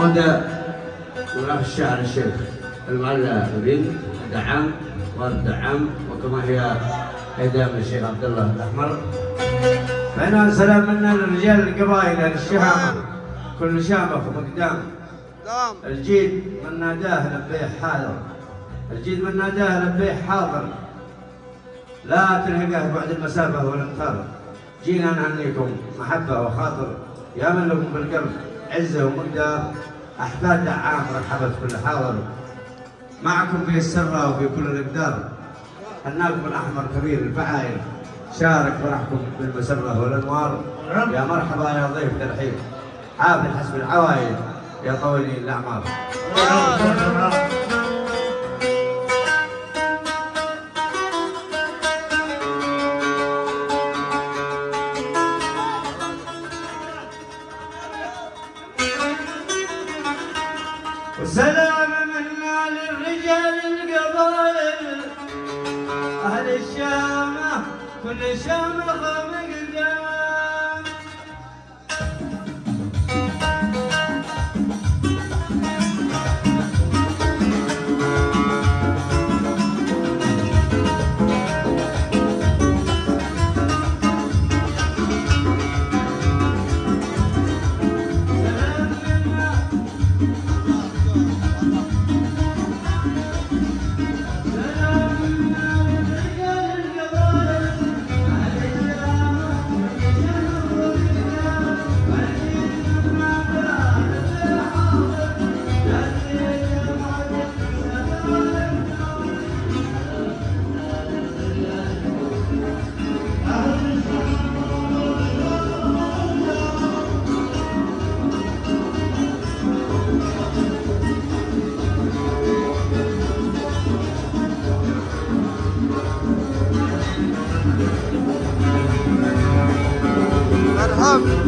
وهذا من الشاعر الشيخ المعلى نبيل الدعام والدعام، وكما هي هدايا من الشيخ عبد الله الأحمر. فإنها سلام منا للرجال القبائل الشهامة كل شامخ ومقدام. الجيد من ناداه لبيه حاضر، الجيد من ناداه لبيه حاضر، لا تلهقه بعد المسافة والانقاذ. جينا نهنيكم محبة وخاطر، يا من لكم بالقلب عزة ومقدار. أحفاد دعام رحبت كل حاضر، معكم في السرة وفي كل الإقدار. هناكم الأحمر كبير الفعايل، شارك فرحكم بالمسرة والأنوار. يا مرحبا يا ضيف ترحيب، حافل حسب العوايد يا طويل الأعمار. وسلام منا للرجال القبائل أهل الشامة كل شامخ مقدام. مرحبا.